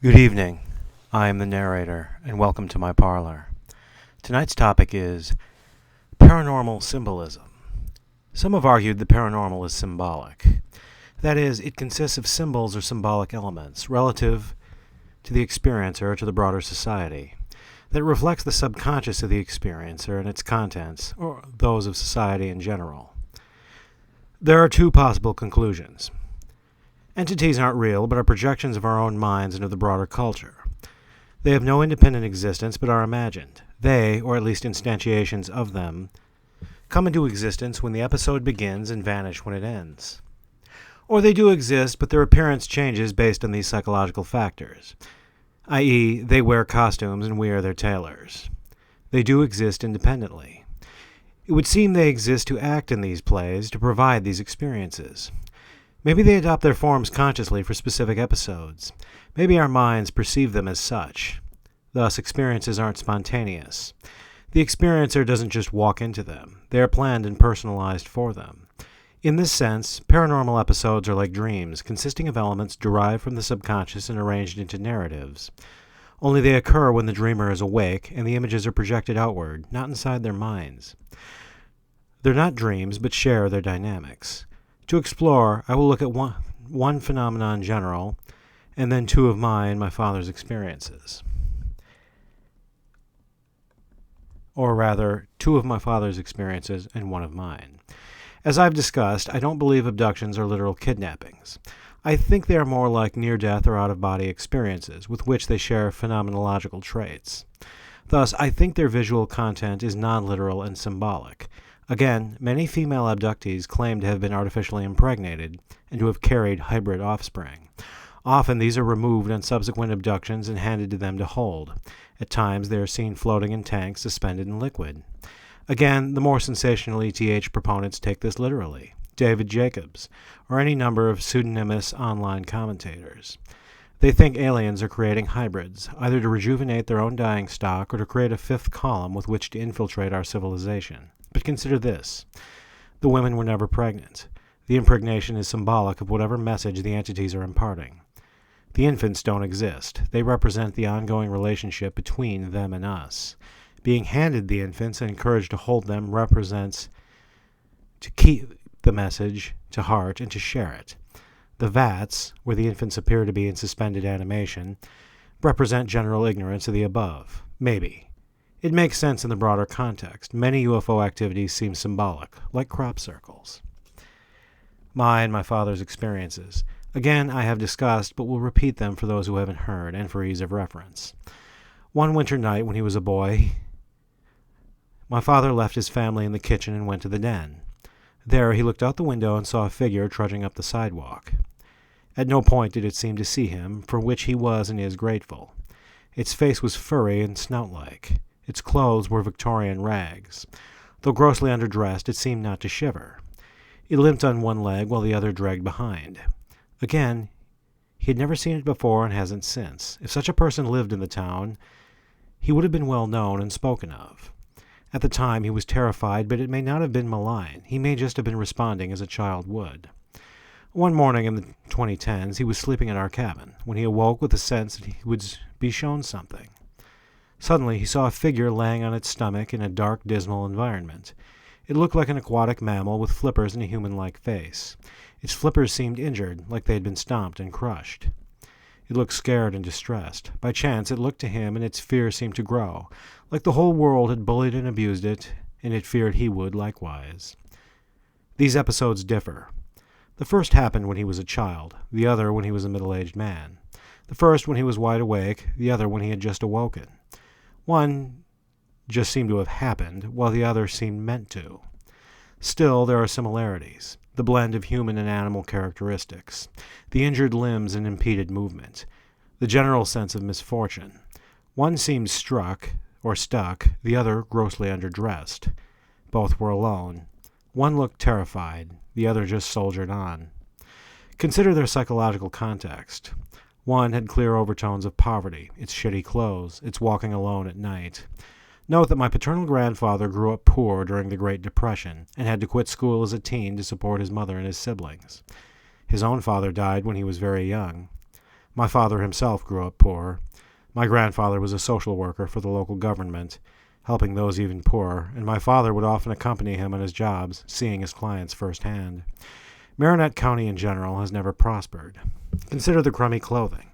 Good evening. I am the narrator, and welcome to my parlor. Tonight's topic is paranormal symbolism. Some have argued that paranormal is symbolic. That is, it consists of symbols or symbolic elements relative to the experiencer or to the broader society. That it reflects the subconscious of the experiencer and its contents, or those of society in general. There are two possible conclusions. Entities aren't real, but are projections of our own minds into the broader culture. They have no independent existence, but are imagined. They, or at least instantiations of them, come into existence when the episode begins and vanish when it ends. Or they do exist, but their appearance changes based on these psychological factors, i.e., they wear costumes and we are their tailors. They do exist independently. It would seem they exist to act in these plays, to provide these experiences. Maybe they adopt their forms consciously for specific episodes. Maybe our minds perceive them as such. Thus, experiences aren't spontaneous. The experiencer doesn't just walk into them. They are planned and personalized for them. In this sense, paranormal episodes are like dreams, consisting of elements derived from the subconscious and arranged into narratives. Only they occur when the dreamer is awake, and the images are projected outward, not inside their minds. They're not dreams, but share their dynamics. To explore, I will look at one phenomenon in general, and then two of mine and my father's experiences. Or rather, two of my father's experiences and one of mine. As I've discussed, I don't believe abductions are literal kidnappings. I think they are more like near-death or out-of-body experiences, with which they share phenomenological traits. Thus, I think their visual content is non-literal and symbolic. Again, many female abductees claim to have been artificially impregnated and to have carried hybrid offspring. Often these are removed on subsequent abductions and handed to them to hold. At times they are seen floating in tanks suspended in liquid. Again, the more sensational ETH proponents take this literally. David Jacobs, or any number of pseudonymous online commentators. They think aliens are creating hybrids, either to rejuvenate their own dying stock or to create a fifth column with which to infiltrate our civilization. But consider this. The women were never pregnant. The impregnation is symbolic of whatever message the entities are imparting. The infants don't exist. They represent the ongoing relationship between them and us. Being handed the infants and encouraged to hold them represents to keep the message to heart and to share it. The vats, where the infants appear to be in suspended animation, represent general ignorance of the above. Maybe. It makes sense in the broader context. Many UFO activities seem symbolic, like crop circles. My and my father's experiences. Again, I have discussed, but will repeat them for those who haven't heard, and for ease of reference. One winter night when he was a boy, my father left his family in the kitchen and went to the den. There he looked out the window and saw a figure trudging up the sidewalk. At no point did it seem to see him, for which he was and is grateful. Its face was furry and snout-like. Its clothes were Victorian rags. Though grossly underdressed, it seemed not to shiver. It limped on one leg while the other dragged behind. Again, he had never seen it before and hasn't since. If such a person lived in the town, he would have been well known and spoken of. At the time he was terrified, but it may not have been malign. He may just have been responding as a child would. One morning in the 2010s, he was sleeping in our cabin, when he awoke with the sense that he would be shown something. Suddenly, he saw a figure laying on its stomach in a dark, dismal environment. It looked like an aquatic mammal with flippers and a human-like face. Its flippers seemed injured, like they had been stomped and crushed. It looked scared and distressed. By chance, it looked to him, and its fear seemed to grow, like the whole world had bullied and abused it, and it feared he would likewise. These episodes differ. The first happened when he was a child, the other when he was a middle-aged man. The first when he was wide awake, the other when he had just awoken. One just seemed to have happened, while the other seemed meant to. Still, there are similarities. The blend of human and animal characteristics. The injured limbs and impeded movement. The general sense of misfortune. One seemed struck, or stuck, the other grossly underdressed. Both were alone. One looked terrified, the other just soldiered on. Consider their psychological context. One had clear overtones of poverty, its shitty clothes, its walking alone at night. Note that my paternal grandfather grew up poor during the Great Depression and had to quit school as a teen to support his mother and his siblings. His own father died when he was very young. My father himself grew up poor. My grandfather was a social worker for the local government, helping those even poorer, and my father would often accompany him on his jobs, seeing his clients firsthand. Marinette County in general has never prospered. Consider the crummy clothing.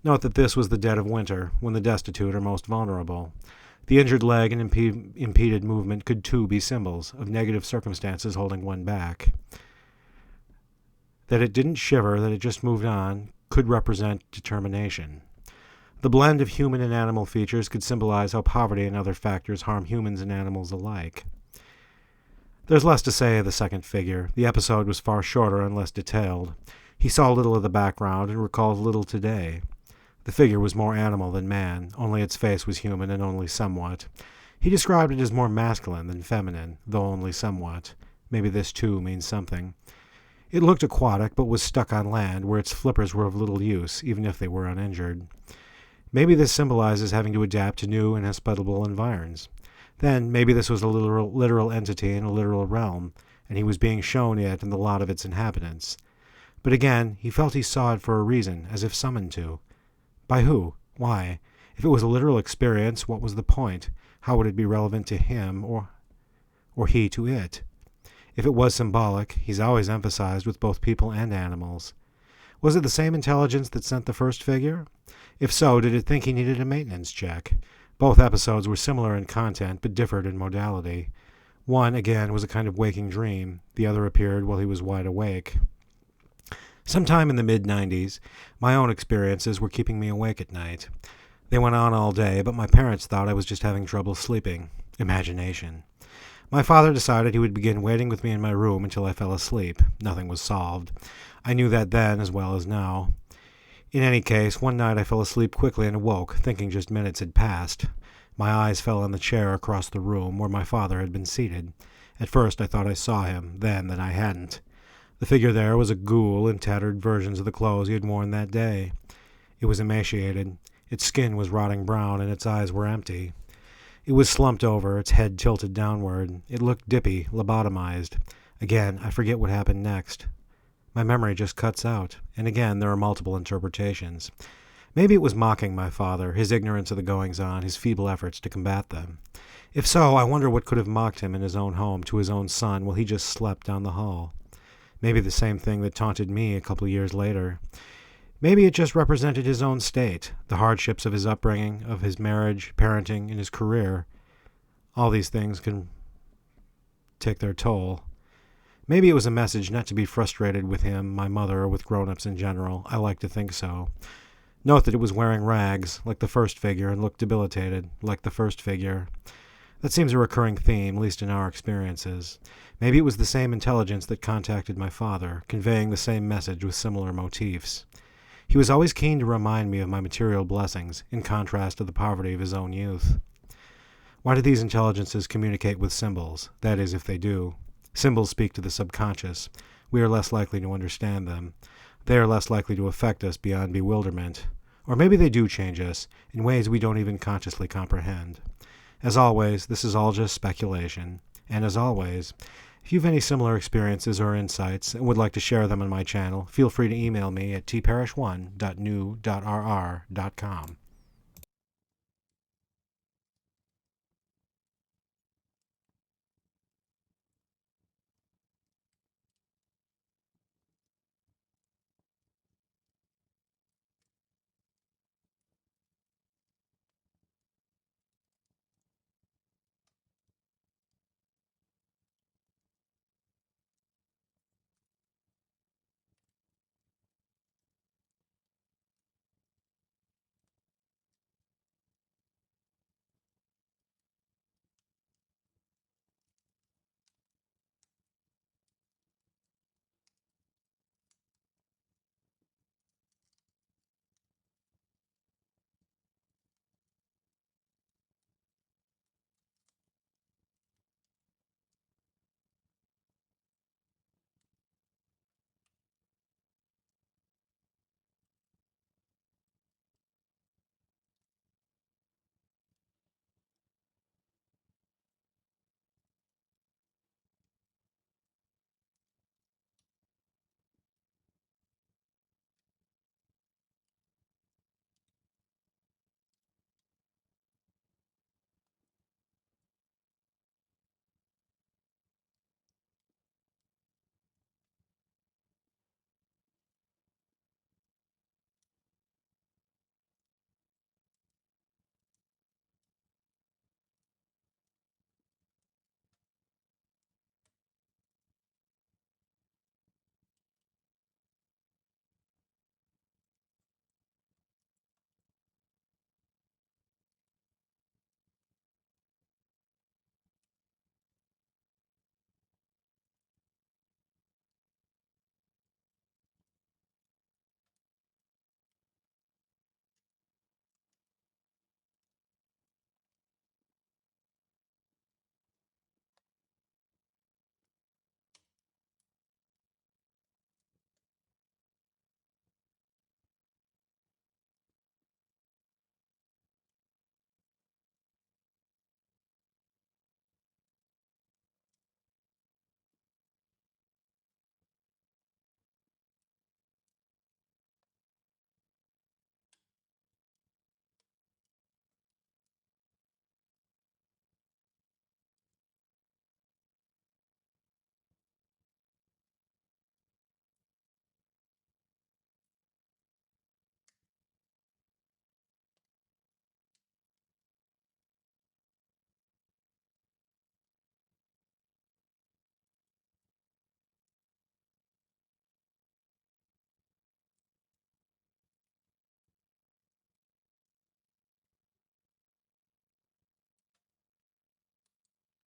Note that this was the dead of winter, when the destitute are most vulnerable. The injured leg and impeded movement could too be symbols of negative circumstances holding one back. That it didn't shiver, that it just moved on, could represent determination. The blend of human and animal features could symbolize how poverty and other factors harm humans and animals alike. There's less to say of the second figure. The episode was far shorter and less detailed. He saw little of the background and recalls little today. The figure was more animal than man, only its face was human and only somewhat. He described it as more masculine than feminine, though only somewhat. Maybe this too means something. It looked aquatic, but was stuck on land, where its flippers were of little use, even if they were uninjured. Maybe this symbolizes having to adapt to new and hospitable environs. Then, maybe this was a literal entity in a literal realm, and he was being shown it and the lot of its inhabitants. But again, he felt he saw it for a reason, as if summoned to. By who? Why? If it was a literal experience, what was the point? How would it be relevant to him, or he to it? If it was symbolic, he's always emphasized with both people and animals. Was it the same intelligence that sent the first figure? If so, did it think he needed a maintenance check? Both episodes were similar in content, but differed in modality. One, again, was a kind of waking dream. The other appeared while he was wide awake. Sometime in the mid-90s, my own experiences were keeping me awake at night. They went on all day, but my parents thought I was just having trouble sleeping. Imagination. My father decided he would begin waiting with me in my room until I fell asleep. Nothing was solved. I knew that then as well as now. In any case, one night I fell asleep quickly and awoke, thinking just minutes had passed. My eyes fell on the chair across the room where my father had been seated. At first I thought I saw him, then that I hadn't. The figure there was a ghoul in tattered versions of the clothes he had worn that day. It was emaciated. Its skin was rotting brown, and its eyes were empty. It was slumped over, its head tilted downward. It looked dippy, lobotomized. Again, I forget what happened next. My memory just cuts out, and again there are multiple interpretations. Maybe it was mocking my father, his ignorance of the goings-on, his feeble efforts to combat them. If so, I wonder what could have mocked him in his own home to his own son while he just slept down the hall. Maybe the same thing that taunted me a couple of years later. Maybe it just represented his own state, the hardships of his upbringing, of his marriage, parenting, and his career. All these things can take their toll. Maybe it was a message not to be frustrated with him, my mother, or with grown-ups in general. I like to think so. Note that it was wearing rags, like the first figure, and looked debilitated, like the first figure. That seems a recurring theme, at least in our experiences. Maybe it was the same intelligence that contacted my father, conveying the same message with similar motifs. He was always keen to remind me of my material blessings, in contrast to the poverty of his own youth. Why do these intelligences communicate with symbols? That is, if they do. Symbols speak to the subconscious. We are less likely to understand them. They are less likely to affect us beyond bewilderment. Or maybe they do change us, in ways we don't even consciously comprehend. As always, this is all just speculation. And as always, if you have any similar experiences or insights and would like to share them on my channel, feel free to email me at tparish1.new.rr.com.